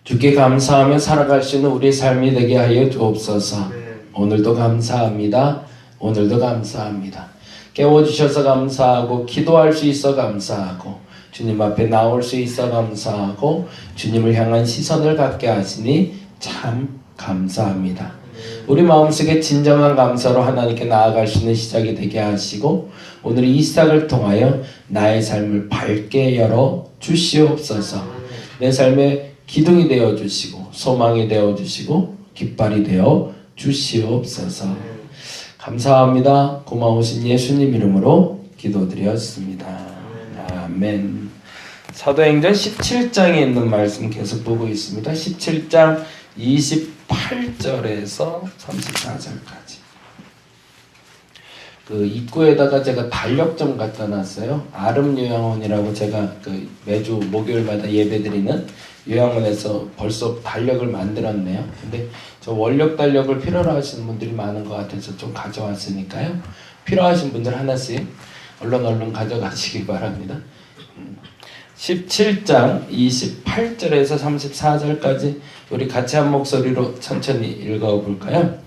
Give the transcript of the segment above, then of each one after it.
주께 감사하며 살아갈 수 있는 우리 삶이 되게 하여 주옵소서. 오늘도 감사합니다. 오늘도 감사합니다. 깨워주셔서 감사하고 기도할 수 있어 감사하고 주님 앞에 나올 수 있어 감사하고 주님을 향한 시선을 갖게 하시니 참 감사합니다. 우리 마음속에 진정한 감사로 하나님께 나아갈 수 있는 시작이 되게 하시고 오늘 이 시작을 통하여 나의 삶을 밝게 열어 주시옵소서. 내 삶에 기둥이 되어 주시고 소망이 되어 주시고 깃발이 되어 주시옵소서. 감사합니다. 고마우신 예수님 이름으로 기도드렸습니다. 아멘. 사도행전 17장에 있는 말씀 계속 보고 있습니다. 17장 28절에서 34절까지. 그 입구에다가 제가 달력 좀 갖다 놨어요. 아름요양원이라고 제가 그 매주 목요일마다 예배드리는 요양원에서 벌써 달력을 만들었네요. 근데 저 원력 달력을 필요로 하시는 분들이 많은 것 같아서 좀 가져왔으니까요. 필요하신 분들 하나씩 얼른 가져가시기 바랍니다. 17장 28절에서 34절까지 우리 같이 한 목소리로 천천히 읽어볼까요?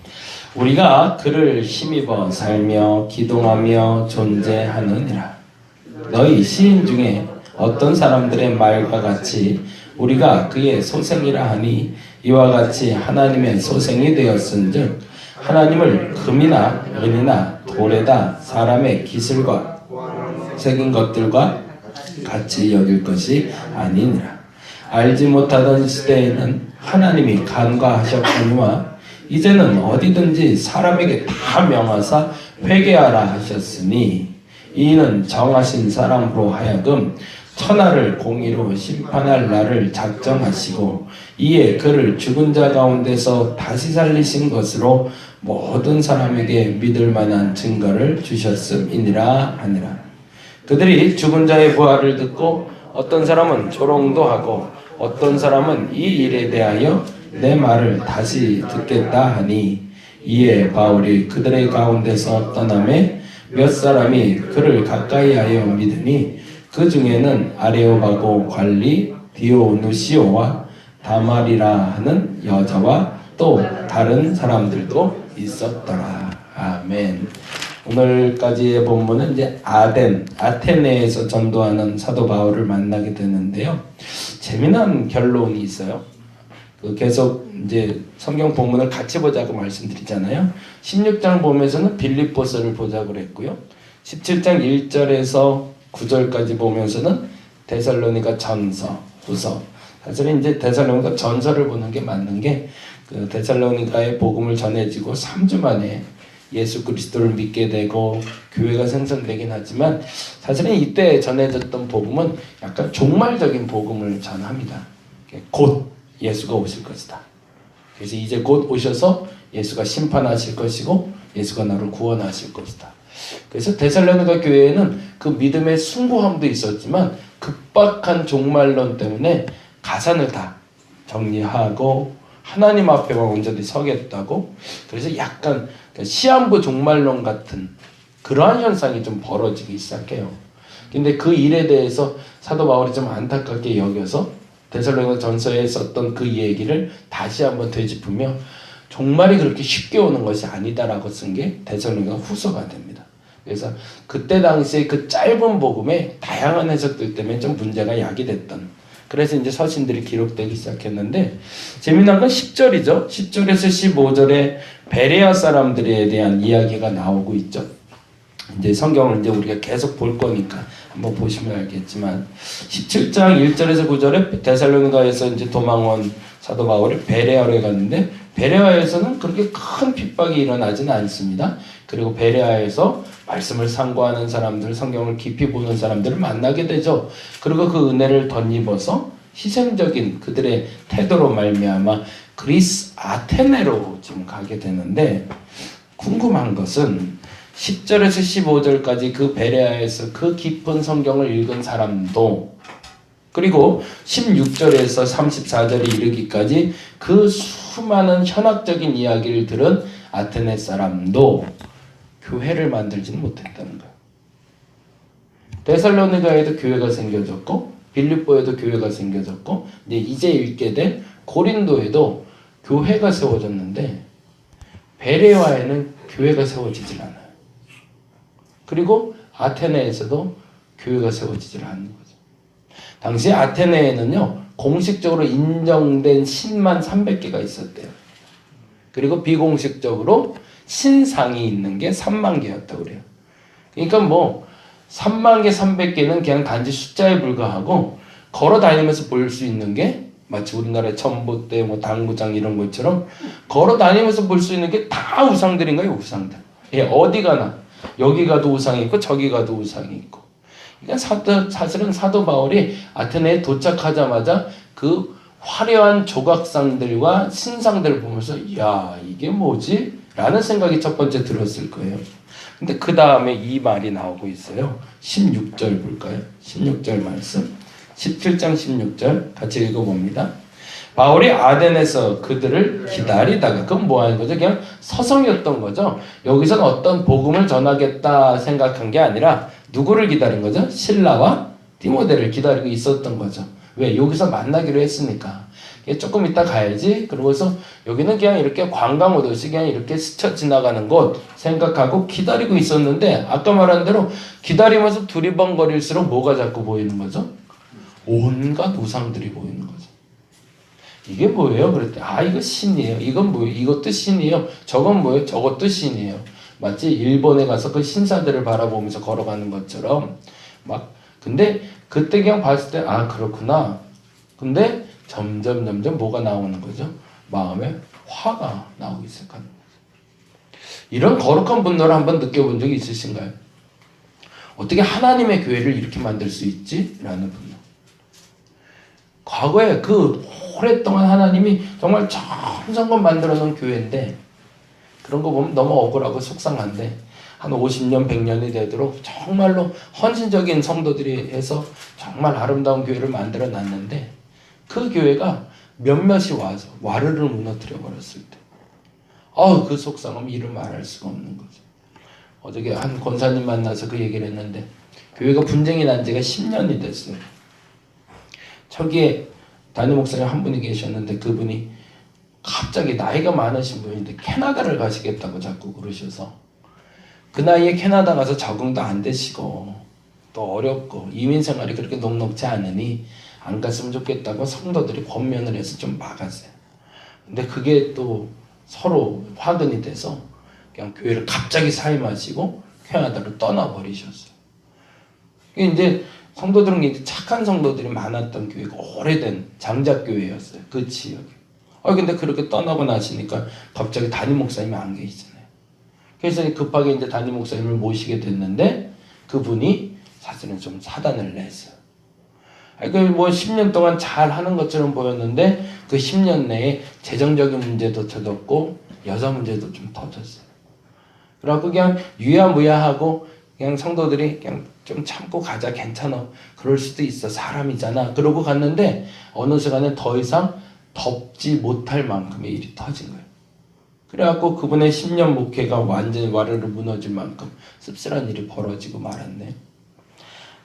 우리가 그를 힘입어 살며 기동하며 존재하느니라. 너희 시인 중에 어떤 사람들의 말과 같이 우리가 그의 소생이라 하니 이와 같이 하나님의 소생이 되었은즉 하나님을 금이나 은이나 돌에다 사람의 기술과 새긴 것들과 같이 여길 것이 아니니라. 알지 못하던 시대에는 하나님이 간과하셨거니와 이제는 어디든지 사람에게 다 명하사 회개하라 하셨으니 이는 정하신 사람으로 하여금 천하를 공의로 심판할 날을 작정하시고 이에 그를 죽은 자 가운데서 다시 살리신 것으로 모든 사람에게 믿을 만한 증거를 주셨음이니라 하니라. 그들이 죽은 자의 부활을 듣고 어떤 사람은 조롱도 하고 어떤 사람은 이 일에 대하여 내 말을 다시 듣겠다 하니 이에 바울이 그들의 가운데서 떠나매 몇 사람이 그를 가까이하여 믿으니 그 중에는 아레오바고 관리 디오누시오와 다말이라 하는 여자와 또 다른 사람들도 있었더라. 아멘. 오늘까지의 본문은 이제 아테네에서 전도하는 사도 바울을 만나게 되는데요. 재미난 결론이 있어요. 계속 이제 성경 본문을 같이 보자고 말씀드리잖아요. 16장 보면서는 빌립보서를 보자고 그랬고요. 17장 1절에서 9절까지 보면서는 데살로니가 전서, 후서. 사실은 이제 데살로니가 전서를 보는 게 맞는 게 그 데살로니가의 복음을 전해지고 3주 만에 예수 그리스도를 믿게 되고 교회가 생성되긴 하지만 사실은 이때 전해졌던 복음은 약간 종말적인 복음을 전합니다. 곧 예수가 오실 것이다. 그래서 이제 곧 오셔서 예수가 심판하실 것이고 예수가 너를 구원하실 것이다. 그래서 데살로니가 교회에는 그 믿음의 숭고함도 있었지만 급박한 종말론 때문에 가산을 다 정리하고 하나님 앞에만 온전히 서겠다고, 그래서 약간 시한부 종말론 같은 그러한 현상이 좀 벌어지기 시작해요. 근데 그 일에 대해서 사도 바울이 좀 안타깝게 여겨서 데살로니가 전서에 썼던 그 얘기를 다시 한번 되짚으며 종말이 그렇게 쉽게 오는 것이 아니다라고 쓴 게 데살로니가 후서가 됩니다. 그래서 그때 당시에 그 짧은 복음에 다양한 해석들 때문에 좀 문제가 야기됐던, 그래서 이제 서신들이 기록되기 시작했는데 재미난 건 10절이죠. 10절에서 15절에 베레아 사람들에 대한 이야기가 나오고 있죠. 이제 성경을 이제 우리가 계속 볼 거니까 한번 보시면 알겠지만 17장 1절에서 9절에 데살로니가에서 이제 도망온 사도 바울이 베레아로 갔는데 베레아에서는 그렇게 큰 핍박이 일어나지는 않습니다. 그리고 베레아에서 말씀을 상고하는 사람들, 성경을 깊이 보는 사람들을 만나게 되죠. 그리고 그 은혜를 덧입어서 희생적인 그들의 태도로 말미암아 그리스 아테네로 지금 가게 되는데, 궁금한 것은 10절에서 15절까지 그 베레아에서 그 깊은 성경을 읽은 사람도, 그리고 16절에서 34절에 이르기까지 그 수많은 현학적인 이야기를 들은 아테네 사람도 교회를 만들지는 못했다는 거예요. 데살로니가에도 교회가 생겨졌고 빌립보에도 교회가 생겨졌고 이제 읽게 된 고린도에도 교회가 세워졌는데 베레와에는 교회가 세워지질 않아요. 그리고 아테네에서도 교회가 세워지질 않는 거죠. 당시 아테네에는요, 공식적으로 인정된 신만 300개가 있었대요. 그리고 비공식적으로 신상이 있는 게 3만 개였다고 그래요. 그러니까 뭐 3만 개, 300개는 그냥 단지 숫자에 불과하고 걸어 다니면서 볼 수 있는 게 마치 우리나라의 전봇대, 뭐 당구장 이런 것처럼 걸어 다니면서 볼 수 있는 게 다 우상들인 거예요, 우상들. 예, 어디 가나 여기 가도 우상이 있고 저기 가도 우상이 있고. 그러니까 사실은 사도 바울이 아테네에 도착하자마자 그 화려한 조각상들과 신상들을 보면서 야, 이게 뭐지? 라는 생각이 첫 번째 들었을 거예요. 근데 그 다음에 이 말이 나오고 있어요. 16절 볼까요? 16절 말씀. 17장 16절 같이 읽어봅니다. 바울이 아덴에서 그들을 기다리다가, 그건 뭐 하는 거죠? 그냥 서성였던 거죠. 여기서는 어떤 복음을 전하겠다 생각한 게 아니라 누구를 기다린 거죠? 실라와 디모데를 기다리고 있었던 거죠. 왜? 여기서 만나기로 했으니까. 조금 이따 가야지. 그러고서 여기는 그냥 이렇게 관광 오듯이 그냥 이렇게 스쳐 지나가는 곳 생각하고 기다리고 있었는데, 아까 말한 대로 기다리면서 두리번거릴수록 뭐가 자꾸 보이는 거죠? 온갖 우상들이 보이는 거죠. 이게 뭐예요? 그랬더니 이거 신이에요. 이건 뭐예요? 이것도 신이에요. 저건 뭐예요? 저것도 신이에요. 마치 일본에 가서 그 신사들을 바라보면서 걸어가는 것처럼 막. 근데 그때 그냥 봤을 때 그렇구나. 근데 점점 뭐가 나오는 거죠? 마음에 화가 나오기 시작하는 거죠. 이런 거룩한 분노를 한번 느껴본 적이 있으신가요? 어떻게 하나님의 교회를 이렇게 만들 수 있지? 라는 분노. 과거에 그 오랫동안 하나님이 정말 천성껏 만들어 놓은 교회인데, 그런 거 보면 너무 억울하고 속상한데, 한 50년, 100년이 되도록 정말로 헌신적인 성도들이 해서 정말 아름다운 교회를 만들어 놨는데, 그 교회가 몇몇이 와서 와르르 무너뜨려 버렸을 때, 그 속상함 이루 말할 수가 없는 거죠. 어저께 한 권사님 만나서 그 얘기를 했는데, 교회가 분쟁이 난 지가 10년이 됐어요. 저기에 담임 목사님 한 분이 계셨는데, 그분이 갑자기 나이가 많으신 분인데 캐나다를 가시겠다고 자꾸 그러셔서, 그 나이에 캐나다 가서 적응도 안 되시고 또 어렵고 이민 생활이 그렇게 녹록지 않으니 안 갔으면 좋겠다고 성도들이 권면을 해서 좀 막았어요. 근데 그게 또 서로 화근이 돼서 그냥 교회를 갑자기 사임하시고 캐나다로 떠나버리셨어요. 이제 성도들은 이제 착한 성도들이 많았던 교회가 오래된 장작교회였어요. 그 지역에. 근데 그렇게 떠나고 나시니까 갑자기 담임 목사님이 안 계시잖아요. 그래서 급하게 이제 담임 목사님을 모시게 됐는데, 그분이 사실은 좀 사단을 냈어요. 뭐 10년 동안 잘 하는 것처럼 보였는데, 그 10년 내에 재정적인 문제도 터졌고, 여자 문제도 좀 터졌어요. 그래갖고 그냥 유야무야하고, 그냥 성도들이 그냥 좀 참고 가자, 괜찮아. 그럴 수도 있어. 사람이잖아. 그러고 갔는데, 어느 순간에 더 이상 덮지 못할 만큼의 일이 터진 거예요. 그래갖고 그분의 10년 목회가 완전히 와르르 무너질 만큼 씁쓸한 일이 벌어지고 말았네.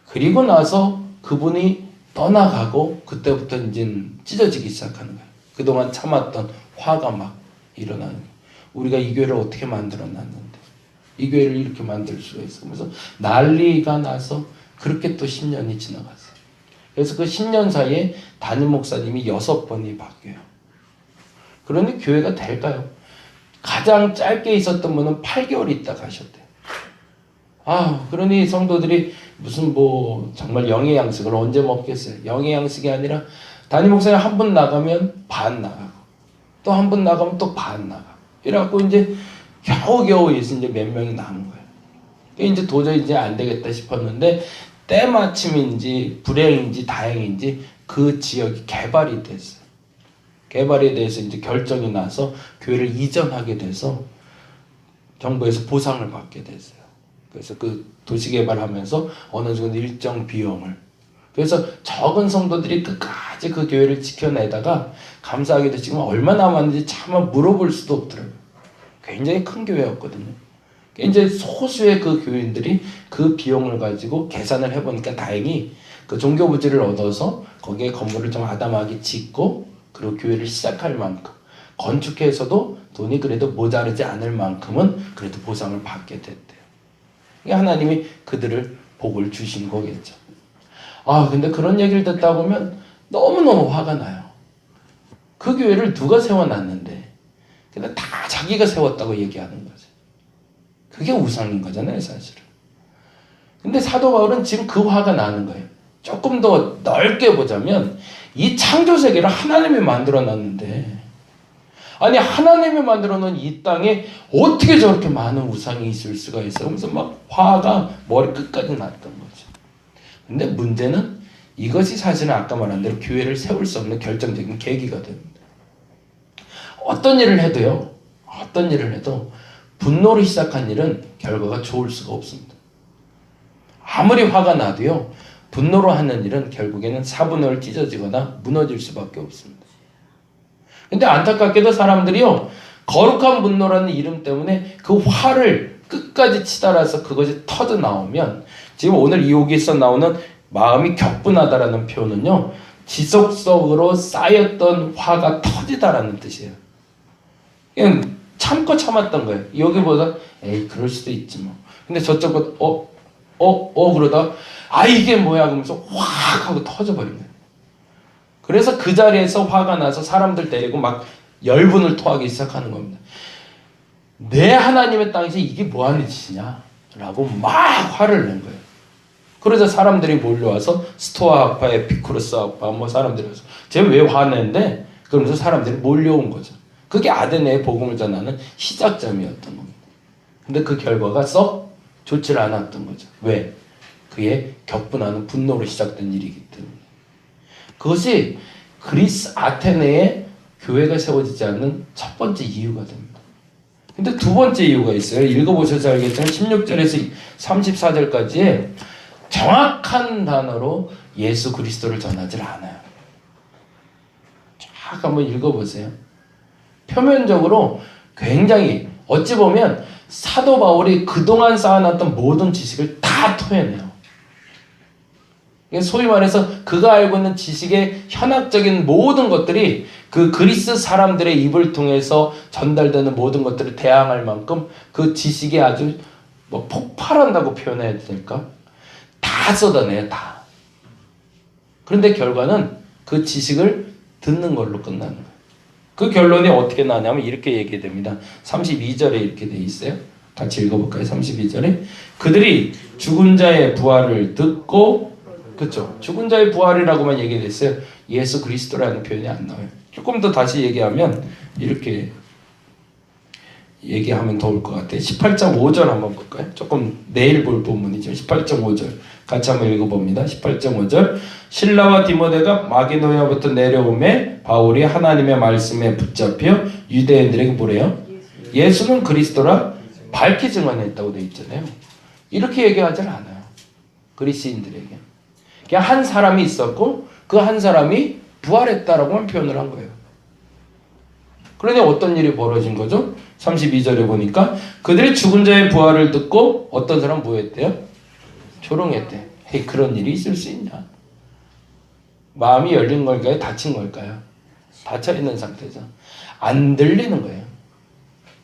그리고 나서 그분이 떠나가고 그때부터 이제 찢어지기 시작하는 거예요. 그동안 참았던 화가 막 일어나는 거예요. 우리가 이 교회를 어떻게 만들어놨는데, 이 교회를 이렇게 만들 수가 있어. 그래서 난리가 나서 그렇게 또 10년이 지나갔어요. 그래서 그 10년 사이에 담임 목사님이 6번이 바뀌어요. 그러니 교회가 될까요? 가장 짧게 있었던 분은 8개월 있다 가셨대요. 그러니 성도들이 무슨 뭐 정말 영의 양식을 언제 먹겠어요? 영의 양식이 아니라 담임 목사님 한 분 나가면 반 나가고, 또 한 분 나가면 또 반 나가고, 이래갖고 이제 겨우겨우 이제 몇 명이 남은 거예요. 이제 도저히 이제 안 되겠다 싶었는데, 때마침인지 불행인지 다행인지 그 지역이 개발이 됐어요. 개발에 대해서 이제 결정이 나서 교회를 이전하게 돼서 정부에서 보상을 받게 됐어요. 그래서 그 도시 개발하면서 어느 정도 일정 비용을. 그래서 적은 성도들이 끝까지 그 교회를 지켜내다가, 감사하게도 지금 얼마 남았는지 차마 물어볼 수도 없더라고요. 굉장히 큰 교회였거든요. 이제 소수의 그 교인들이 그 비용을 가지고 계산을 해보니까 다행히 그 종교 부지를 얻어서 거기에 건물을 좀 아담하게 짓고, 그리고 교회를 시작할 만큼 건축해서도 돈이 그래도 모자르지 않을 만큼은 그래도 보상을 받게 됐대요. 하나님이 그들을 복을 주신 거겠죠. 근데 그런 얘기를 듣다 보면 너무너무 화가 나요. 그 교회를 누가 세워놨는데 근데 다 자기가 세웠다고 얘기하는 거죠. 그게 우상인 거잖아요, 사실은. 근데 사도 바울은 지금 그 화가 나는 거예요. 조금 더 넓게 보자면 이 창조 세계를 하나님이 만들어 놨는데 아니 하나님이 만들어 놓은 이 땅에 어떻게 저렇게 많은 우상이 있을 수가 있어? 그래서 막 화가 머리 끝까지 났던 거죠. 근데 문제는 이것이 사실은 아까 말한 대로 교회를 세울 수 없는 결정적인 계기가 됩니다. 어떤 일을 해도 분노로 시작한 일은 결과가 좋을 수가 없습니다. 아무리 화가 나도요, 분노로 하는 일은 결국에는 사분을 찢어지거나 무너질 수밖에 없습니다. 근데 안타깝게도 사람들이요, 거룩한 분노라는 이름 때문에 그 화를 끝까지 치달아서 그것이 터져 나오면, 지금 오늘 이호기에서 나오는 마음이 격분하다라는 표현은요, 지속적으로 쌓였던 화가 터지다라는 뜻이에요. 그냥 참고 참았던 거예요. 여기보다 에이 그럴 수도 있지 뭐. 근데 저쪽은 그러다 이게 뭐야 그러면서 확 하고 터져버린 거예요. 그래서 그 자리에서 화가 나서 사람들 데리고 막 열분을 토하기 시작하는 겁니다. 내 하나님의 땅에서 이게 뭐하는 짓이냐 라고 막 화를 낸 거예요. 그러자 사람들이 몰려와서 스토아 학파, 에피쿠로스 학파 뭐 사람들이 와서 쟤 왜 화내는데? 그러면서 사람들이 몰려온 거죠. 그게 아데네의 복음을 전하는 시작점이었던 겁니다. 근데 그 결과가 썩 좋지 않았던 거죠. 왜? 그의 격분하는 분노로 시작된 일이기 때문에. 그것이 그리스 아테네에 교회가 세워지지 않는 첫 번째 이유가 됩니다. 근데 두 번째 이유가 있어요. 읽어보셔서 알겠지만 16절에서 34절까지의 정확한 단어로 예수 그리스도를 전하지 않아요. 쫙 한번 읽어보세요. 표면적으로 굉장히 어찌 보면 사도 바울이 그동안 쌓아놨던 모든 지식을 다 토해내요. 소위 말해서 그가 알고 있는 지식의 현학적인 모든 것들이 그 그리스 사람들의 입을 통해서 전달되는 모든 것들을 대항할 만큼 그 지식이 아주 폭발한다고 표현해야 될까? 다 쏟아내요, 다. 그런데 결과는 그 지식을 듣는 걸로 끝나는 거예요. 그 결론이 어떻게 나냐면 이렇게 얘기됩니다. 32절에 이렇게 돼 있어요. 같이 읽어볼까요? 32절에 그들이 죽은 자의 부활을 듣고, 그렇죠? 죽은 자의 부활이라고만 얘기됐어요. 예수 그리스도라는 표현이 안 나와요. 조금 더 다시 얘기하면 이렇게 얘기하면 더 올 것 같아요. 18장 5절 한번 볼까요? 조금 내일 볼 본문이죠. 18장 5절 같이 한번 읽어봅니다. 18장 5절 실라와 디모데가 마게도냐부터 내려오매 바울이 하나님의 말씀에 붙잡혀 유대인들에게 뭐래요? 예수는 그리스도라 밝히 증언했다고 되어 있잖아요. 이렇게 얘기하지 않아요. 그리스인들에게. 그냥 한 사람이 있었고 그 한 사람이 부활했다라고만 표현을 한 거예요. 그러니 어떤 일이 벌어진 거죠? 32절에 보니까 그들이 죽은 자의 부활을 듣고 어떤 사람 뭐 했대요? 조롱했대. 에이, 그런 일이 있을 수 있냐? 마음이 열린 걸까요? 닫힌 걸까요? 닫혀있는 상태죠. 안 들리는 거예요.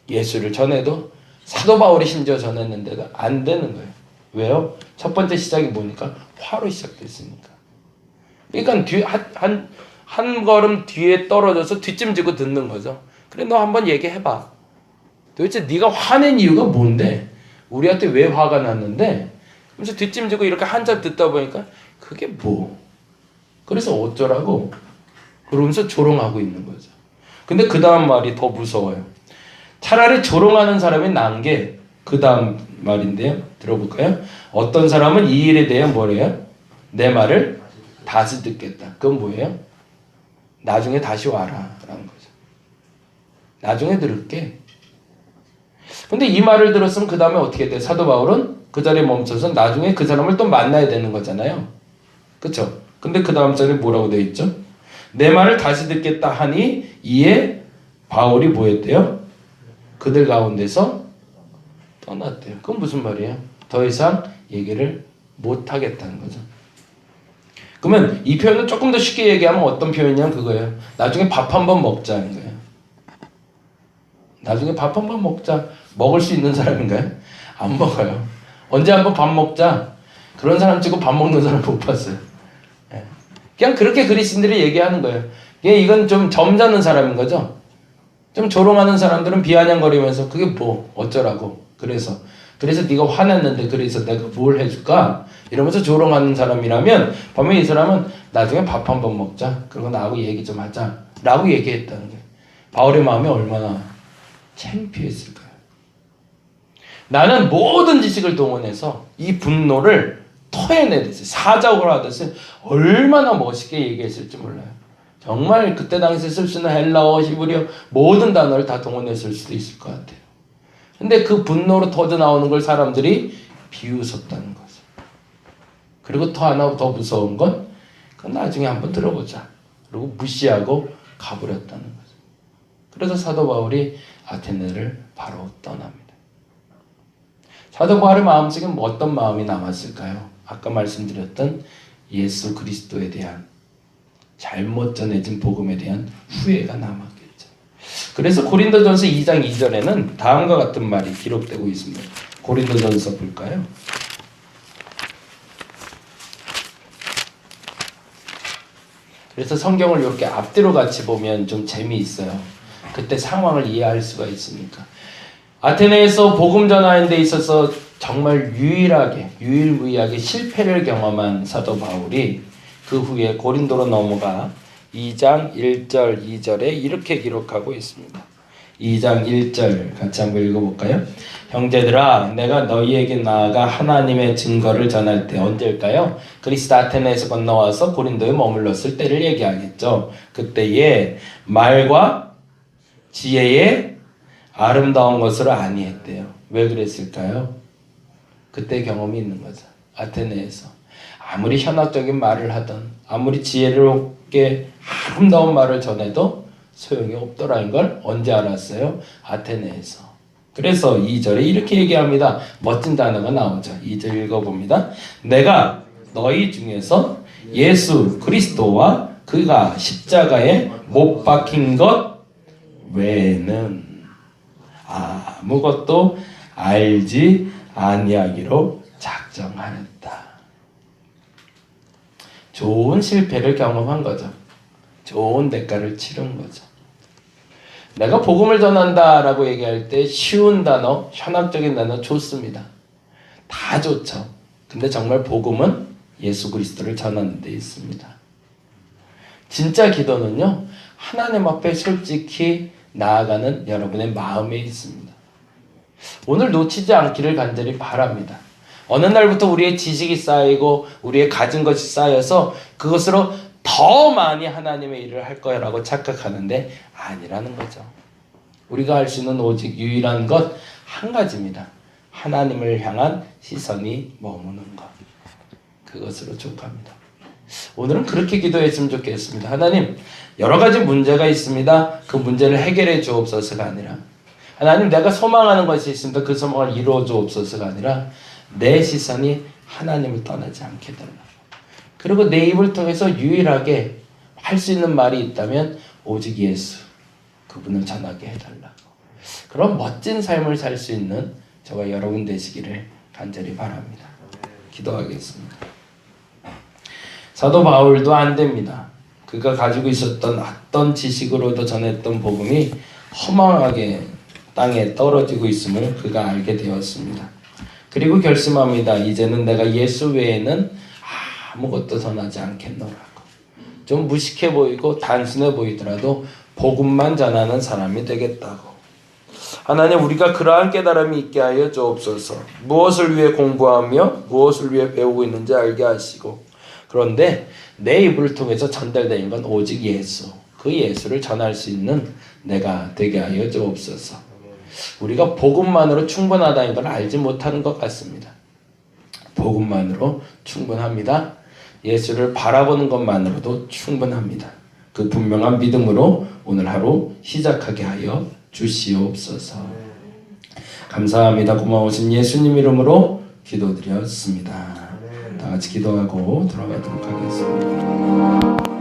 예수를 전해도 사도 바울이 심지어 전했는데도 안 되는 거예요. 왜요? 첫 번째 시작이 뭐니까? 화로 시작됐으니까. 그러니까 한 걸음 뒤에 떨어져서 뒷짐지고 듣는 거죠. 그래 너 한번 얘기해봐. 도대체 네가 화낸 이유가 뭔데? 우리한테 왜 화가 났는데? 그래서 뒷짐지고 이렇게 한참 듣다 보니까 그게 뭐? 그래서 어쩌라고? 그러면서 조롱하고 있는 거죠. 근데 그 다음 말이 더 무서워요. 차라리 조롱하는 사람이 난 게 그 다음 말인데요. 들어볼까요? 어떤 사람은 이 일에 대해 뭐래요? 내 말을 다시 듣겠다. 그건 뭐예요? 나중에 다시 와라 라는 거죠. 나중에 들을게. 근데 이 말을 들었으면 그 다음에 어떻게 돼요? 사도 바울은 그 자리에 멈춰서 나중에 그 사람을 또 만나야 되는 거잖아요. 그쵸? 근데 그 다음 절에 뭐라고 되어 있죠? 내 말을 다시 듣겠다 하니 이에 바울이 뭐 했대요? 그들 가운데서 떠났대요. 그건 무슨 말이에요? 더 이상 얘기를 못 하겠다는 거죠. 그러면 이 표현을 조금 더 쉽게 얘기하면 어떤 표현이냐면 그거예요. 나중에 밥 한번 먹자는 거예요. 나중에 밥 한번 먹자. 먹을 수 있는 사람인가요? 안 먹어요. 언제 한번 밥 먹자. 그런 사람 치고 밥 먹는 사람 못 봤어요. 그냥 그렇게 그리스인들이 얘기하는 거예요. 이건 좀 점잖은 사람인 거죠. 좀 조롱하는 사람들은 비아냥거리면서 그게 뭐 어쩌라고. 그래서 네가 화냈는데 그래서 내가 뭘 해줄까? 이러면서 조롱하는 사람이라면 분명히 이 사람은 나중에 밥 한번 먹자. 그리고 나하고 얘기 좀 하자. 라고 얘기했다는 거예요. 바울의 마음이 얼마나 창피했을까요? 나는 모든 지식을 동원해서 이 분노를 토해내듯이 사자고로 하듯이 얼마나 멋있게 얘기했을지 몰라요. 정말 그때 당시에 쓸 수 있는 헬라어, 히브리어 모든 단어를 다 동원했을 수도 있을 것 같아요. 근데 그 분노로 터져나오는 걸 사람들이 비웃었다는 거죠. 그리고 또 하나 더 무서운 건 그건 나중에 한번 들어보자. 그리고 무시하고 가버렸다는 거죠. 그래서 사도 바울이 아테네를 바로 떠납니다. 사도 바울의 마음속에 어떤 마음이 남았을까요? 아까 말씀드렸던 예수 그리스도에 대한 잘못 전해진 복음에 대한 후회가 남았겠죠. 그래서 고린도전서 2장 2절에는 다음과 같은 말이 기록되고 있습니다. 고린도전서 볼까요? 그래서 성경을 이렇게 앞뒤로 같이 보면 좀 재미있어요. 그때 상황을 이해할 수가 있으니까. 아테네에서 복음 전하는 데 있어서 정말 유일무이하게 실패를 경험한 사도 바울이 그 후에 고린도로 넘어가 2장 1절 2절에 이렇게 기록하고 있습니다. 2장 1절 같이 한번 읽어볼까요? 형제들아 내가 너희에게 나아가 하나님의 증거를 전할 때 언제일까요? 그리스 아테네에서 건너와서 고린도에 머물렀을 때를 얘기하겠죠. 그때에 말과 지혜의 아름다운 것으로 아니했대요. 왜 그랬을까요? 그때 경험이 있는 거죠. 아테네에서 아무리 현학적인 말을 하던 아무리 지혜롭게 아름다운 말을 전해도 소용이 없더라는 걸 언제 알았어요? 아테네에서. 그래서 2절에 이렇게 얘기합니다. 멋진 단어가 나오죠. 2절 읽어봅니다. 내가 너희 중에서 예수 그리스도와 그가 십자가에 못 박힌 것 외에는 아무것도 알지 아니하기로 작정하였다. 좋은 실패를 경험한 거죠. 좋은 대가를 치른 거죠. 내가 복음을 전한다라고 얘기할 때 쉬운 단어, 현학적인 단어 좋습니다. 다 좋죠. 근데 정말 복음은 예수 그리스도를 전하는 데 있습니다. 진짜 기도는요, 하나님 앞에 솔직히 나아가는 여러분의 마음에 있습니다. 오늘 놓치지 않기를 간절히 바랍니다. 어느 날부터 우리의 지식이 쌓이고 우리의 가진 것이 쌓여서 그것으로 더 많이 하나님의 일을 할 거라고 착각하는데 아니라는 거죠. 우리가 할 수 있는 오직 유일한 것 한 가지입니다. 하나님을 향한 시선이 머무는 것. 그것으로 족합니다. 오늘은 그렇게 기도했으면 좋겠습니다. 하나님, 여러 가지 문제가 있습니다. 그 문제를 해결해 주옵소서가 아니라 하나님, 내가 소망하는 것이 있습니다. 그 소망을 이루어 주옵소서가 아니라 내 시선이 하나님을 떠나지 않게 해달라고. 그리고 내 입을 통해서 유일하게 할 수 있는 말이 있다면 오직 예수, 그분을 전하게 해달라고. 그런 멋진 삶을 살 수 있는 저와 여러분 되시기를 간절히 바랍니다. 기도하겠습니다. 사도 바울도 안 됩니다. 그가 가지고 있었던 어떤 지식으로도 전했던 복음이 허망하게 땅에 떨어지고 있음을 그가 알게 되었습니다. 그리고 결심합니다. 이제는 내가 예수 외에는 아무것도 전하지 않겠노라고. 좀 무식해 보이고 단순해 보이더라도 복음만 전하는 사람이 되겠다고. 하나님, 우리가 그러한 깨달음이 있게 하여 주옵소서. 무엇을 위해 공부하며 무엇을 위해 배우고 있는지 알게 하시고, 그런데 내 입을 통해서 전달되는 건 오직 예수, 그 예수를 전할 수 있는 내가 되게 하여 주옵소서. 우리가 복음만으로 충분하다는 걸 알지 못하는 것 같습니다. 복음만으로 충분합니다. 예수를 바라보는 것만으로도 충분합니다. 그 분명한 믿음으로 오늘 하루 시작하게 하여 주시옵소서. 감사합니다. 고마우신 예수님 이름으로 기도드렸습니다. 다 같이 기도하고 돌아가도록 하겠습니다.